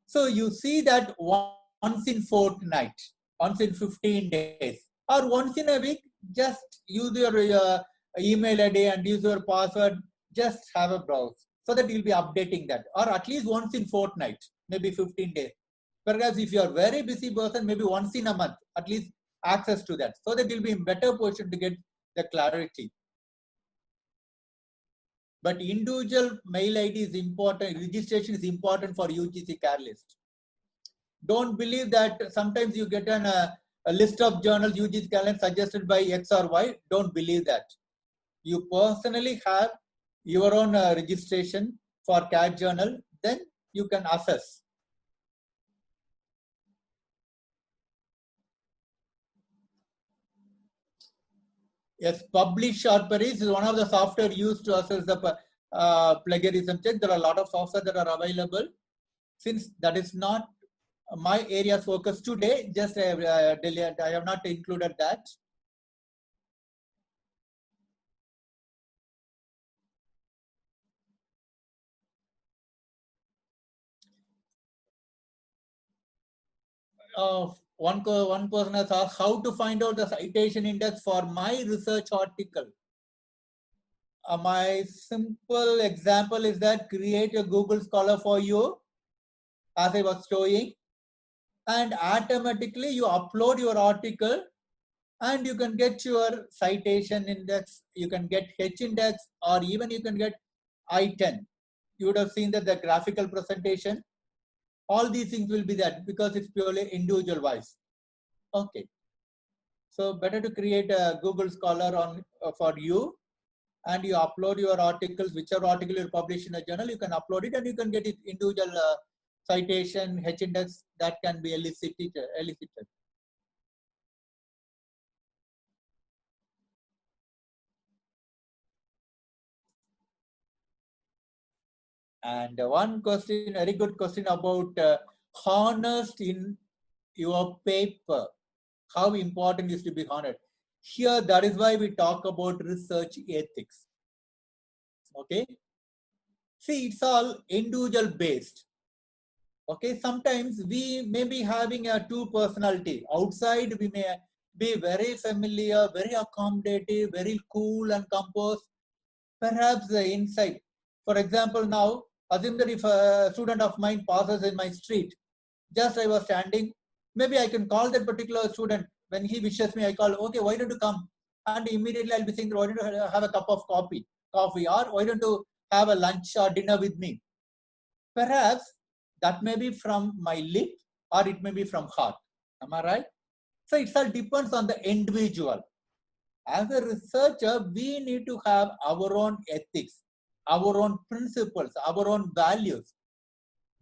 So you see that once in fortnight, once in 15 days, or once in a week, just use your email ID and use your password, just have a browse, so that you'll be updating that, or at least once in fortnight, maybe 15 days. Perhaps if you are very busy person, maybe once in a month, at least access to that, so that you'll be in better position to get the clarity. But individual mail ID is important, registration is important for UGC CAR list. Don't believe that sometimes you get a list of journals UGC CAR suggested by X or Y. Don't believe that. You personally have your own registration for CAR journal, then you can assess. Yes, Publish or Perish is one of the software used to assess the plagiarism check. There are a lot of software that are available. Since that is not my area of focus today, just I have not included that. One person has asked how to find out the citation index for my research article. My simple example is that create a Google Scholar for you, as I was showing, and automatically you upload your article and you can get your citation index, you can get H index, or even you can get I-10. You would have seen that the graphical presentation, all these things will be that because it's purely individual wise. Okay. So better to create a Google Scholar on for you, and you upload your articles, whichever article you publish in a journal, you can upload it and you can get it individual citation, H index that can be elicited. And one question, very good question about honest in your paper. How important is to be honest? Here, that is why we talk about research ethics. Okay. See, it's all individual based. Okay. Sometimes we may be having a two personality. Outside, we may be very familiar, very accommodative, very cool and composed. Perhaps the inside. For example, now, assume that if a student of mine passes in my street, just I was standing, maybe I can call that particular student. When he wishes me, I call, okay, why don't you come? And immediately I'll be saying, why don't you have a cup of coffee, or why don't you have a lunch or dinner with me? Perhaps that may be from my lip or it may be from heart. Am I right? So it all depends on the individual. As a researcher, we need to have our own ethics, our own principles, our own values.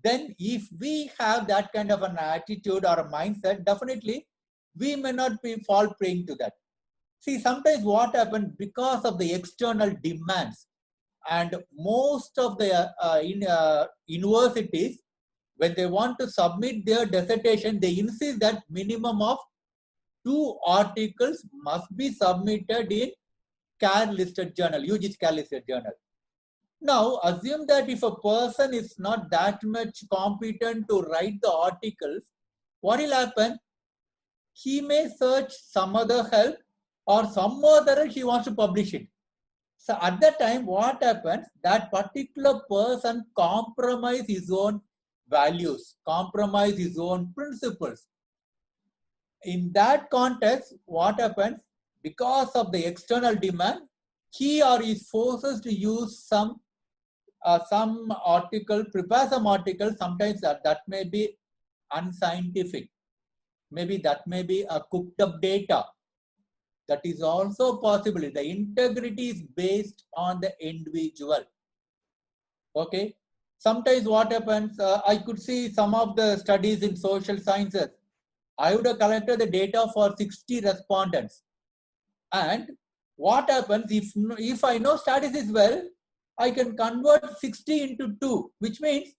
Then if we have that kind of an attitude or a mindset, definitely we may not be fall prey to that. See, sometimes what happens because of the external demands, and most of the universities, when they want to submit their dissertation, they insist that minimum of 2 articles must be submitted in CAR listed journal, UGC CAR listed journal. Now, assume that if a person is not that much competent to write the articles, what will happen? He may search some other help or some other he wants to publish it. So at that time, what happens? That particular person compromise his own values, compromise his own principles. In that context, what happens? Because of the external demand, he or he is forced to use some article, prepare some article. Sometimes that may be unscientific. Maybe that may be a cooked up data. That is also possible. The integrity is based on the individual. Okay. Sometimes what happens, I could see some of the studies in social sciences. I would have collected the data for 60 respondents. And what happens if I know statistics well, I can convert 60 into 2, which means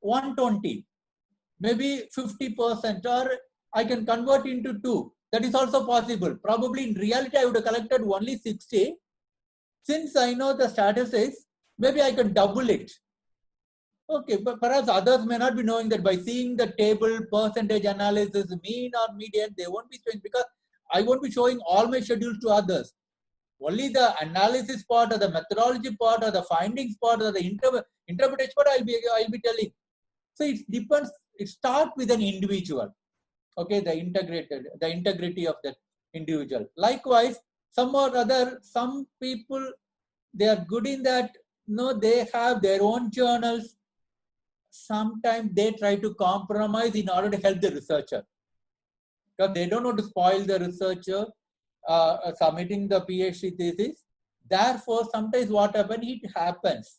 120. maybe 50%, or I can convert into 2. That is also possible. Probably in reality, I would have collected only 60. Since I know the statistics, maybe I can double it. Okay, but perhaps others may not be knowing that by seeing the table, percentage analysis, mean or median, they won't be showing, because I won't be showing all my schedules to others. Only the analysis part or the methodology part or the findings part or the interpretation part I'll be telling. So it depends. It starts with an individual. Okay, the integrity of that individual. Likewise, some people, they are good in that. No, they have their own journals. Sometimes they try to compromise in order to help the researcher, because they don't want to spoil the researcher submitting the PhD thesis. Therefore, sometimes what happens, it happens.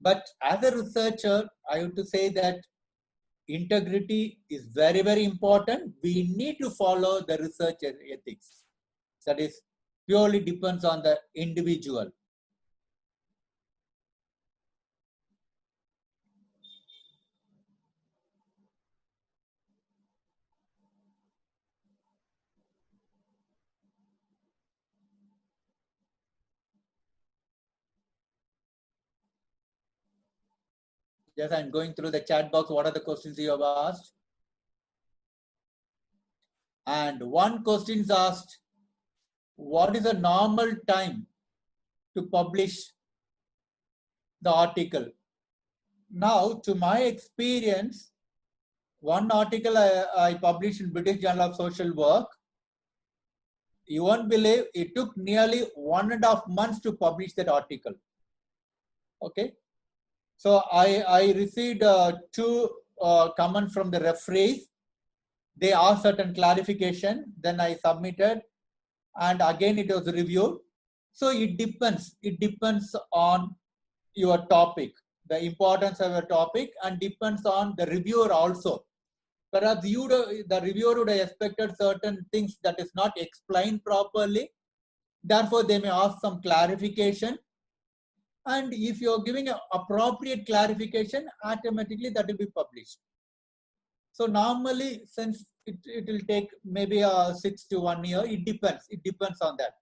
But as a researcher, I have to say that integrity is very, very important. We need to follow the research ethics. That is purely depends on the individual. Yes, I'm going through the chat box. What are the questions you have asked? And one question is asked, what is a normal time to publish the article? Now, to my experience, one article I published in British Journal of Social Work, you won't believe it took nearly 1.5 months to publish that article. Okay. So I received 2 comments from the referees. They asked certain clarification, then I submitted, and again it was reviewed. So it depends on your topic, the importance of your topic, and depends on the reviewer also. Perhaps the reviewer would have expected certain things that is not explained properly. Therefore, they may ask some clarification. And if you're giving an appropriate clarification, automatically that will be published. So normally, since it will take maybe 6 to 1 year, it depends on that.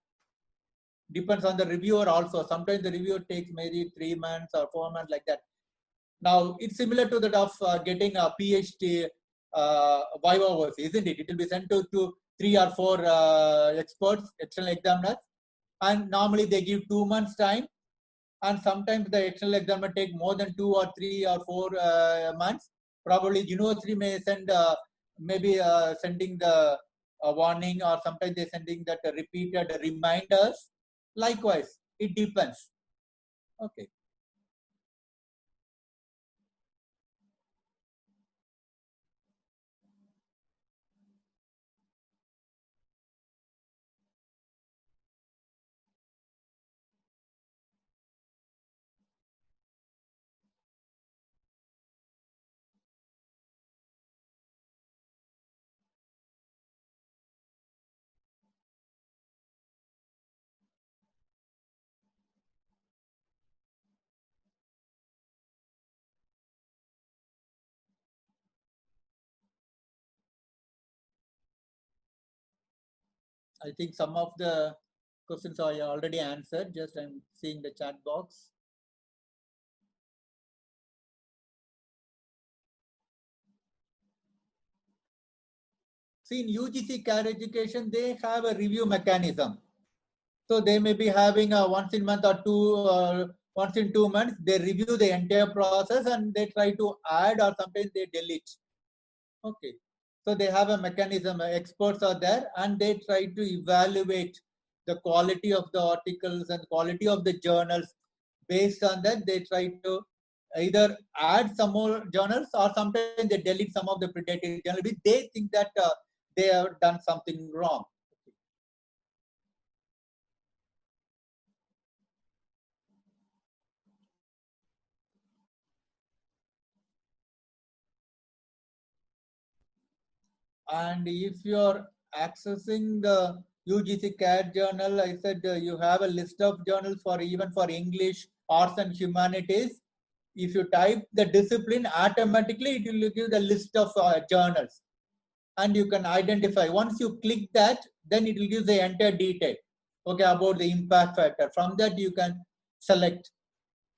Depends on the reviewer also. Sometimes the reviewer takes maybe 3 months or 4 months, like that. Now, it's similar to that of getting a PhD viva verse, isn't it? It will be sent to 3 or 4 experts, external examiners, and normally they give 2 months time, and sometimes the external examiner take more than 2 or 3 or 4 months. Probably university may send sending the warning, or sometimes they sending that repeated reminders. Likewise, it depends. Okay. I think some of the questions I already answered. Just I'm seeing the chat box. See, in UGC CAD education, they have a review mechanism. So they may be having a once in month or once in 2 months, they review the entire process and they try to add, or sometimes they delete. Okay. So they have a mechanism, experts are there, and they try to evaluate the quality of the articles and quality of the journals. Based on that, they try to either add some more journals, or sometimes they delete some of the predatory journals. They think that they have done something wrong. And if you're accessing the UGC CAD journal, I said you have a list of journals for even for English, arts and humanities. if you type the discipline, automatically it will give the list of journals, and you can identify. Once you click that, then it will give the entire detail, okay, about the impact factor. From that, you can select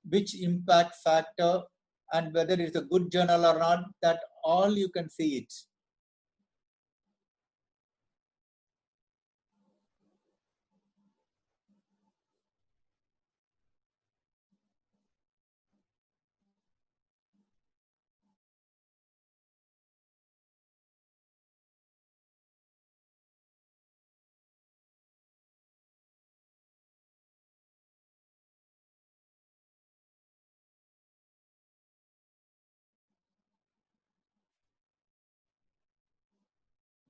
which impact factor and whether it's a good journal or not. That all you can see it.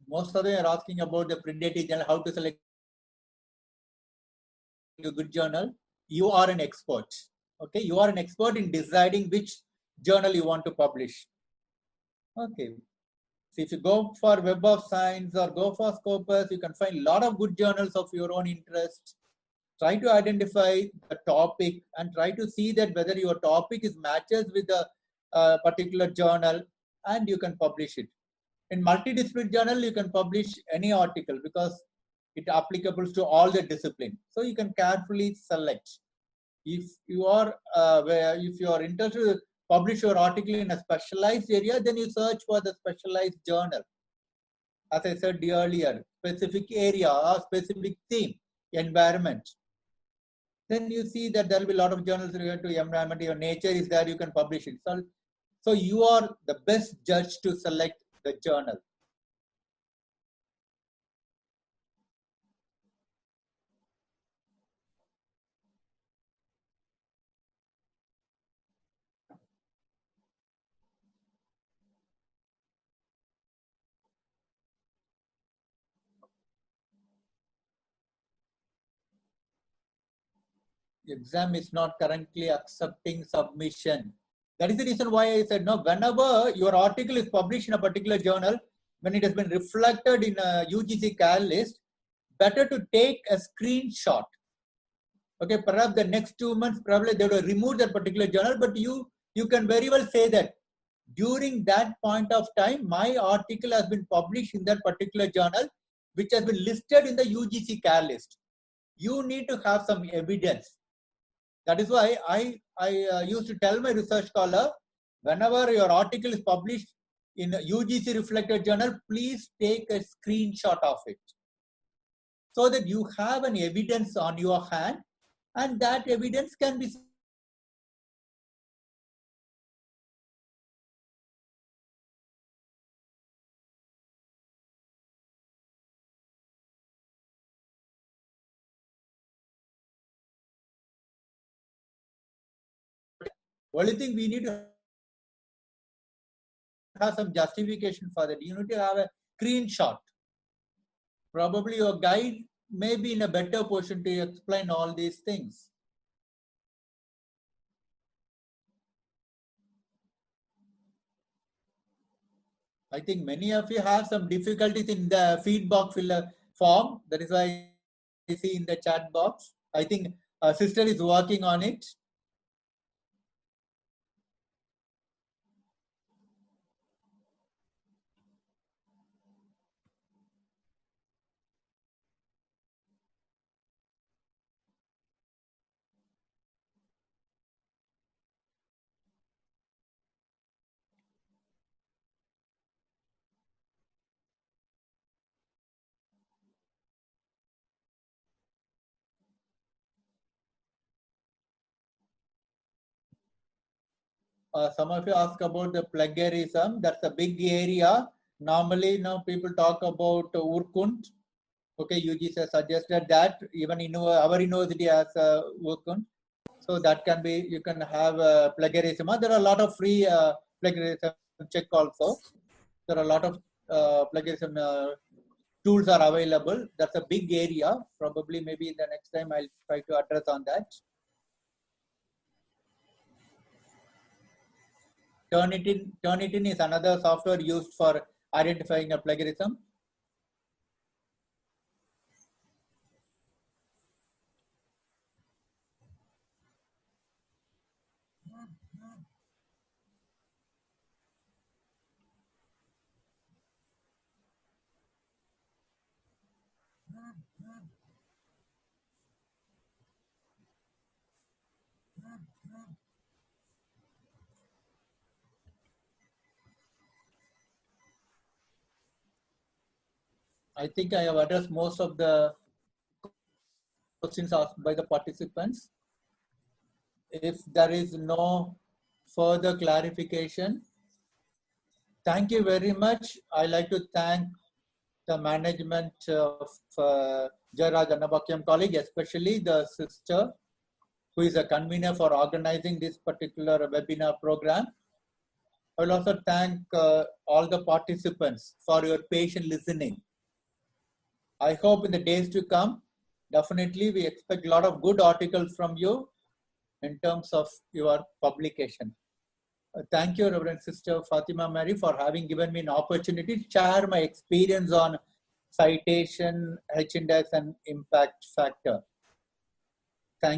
Most of them are asking about the printed journal, how to select a good journal. You are an expert. Okay, you are an expert in deciding which journal you want to publish. Okay, so if you go for Web of Science or go for Scopus, you can find a lot of good journals of your own interest. Try to identify the topic and try to see that whether your topic is matches with a particular journal, and you can publish it. In multidisciplinary journal, you can publish any article because it applicable to all the discipline. So you can carefully select. If you are interested to publish your article in a specialized area, then you search for the specialized journal. As I said earlier, specific area or specific theme, environment. Then you see that there will be a lot of journals related to environment. Your nature is there, you can publish it. So you are the best judge to select the journal. Exam is not currently accepting submission. That is the reason why I said no. Whenever your article is published in a particular journal, when it has been reflected in a UGC CAL list, better to take a screenshot. Okay, perhaps the next 2 months, probably they will remove that particular journal, but you can very well say that during that point of time, my article has been published in that particular journal, which has been listed in the UGC CAL list. You need to have some evidence. That is why I used to tell my research scholar, whenever your article is published in a UGC reflected journal, please take a screenshot of it so that you have an evidence on your hand, and that evidence can be only thing we need to have some justification for that. You need to have a screenshot. Probably your guide may be in a better position to explain all these things. I think many of you have some difficulties in the feedback form. That is why I see in the chat box. I think a sister is working on it. Some of you ask about the plagiarism. That's a big area. Normally, now people talk about Urkunt. Okay, UGC has suggested that even in our university has Urkunt. So that can be, you can have plagiarism. There are a lot of free plagiarism check also. There are a lot of plagiarism tools are available. That's a big area. Probably maybe the next time I'll try to address on that. Turnitin is another software used for identifying a plagiarism. I think I have addressed most of the questions asked by the participants. If there is no further clarification, thank you very much. I'd like to thank the management of Jayaraj Annabakyam College, especially the sister who is a convener for organizing this particular webinar program. I will also thank all the participants for your patient listening. I hope in the days to come, definitely we expect a lot of good articles from you in terms of your publication. Thank you, Reverend Sister Fatima Mary, for having given me an opportunity to share my experience on citation, H-index, and impact factor. Thank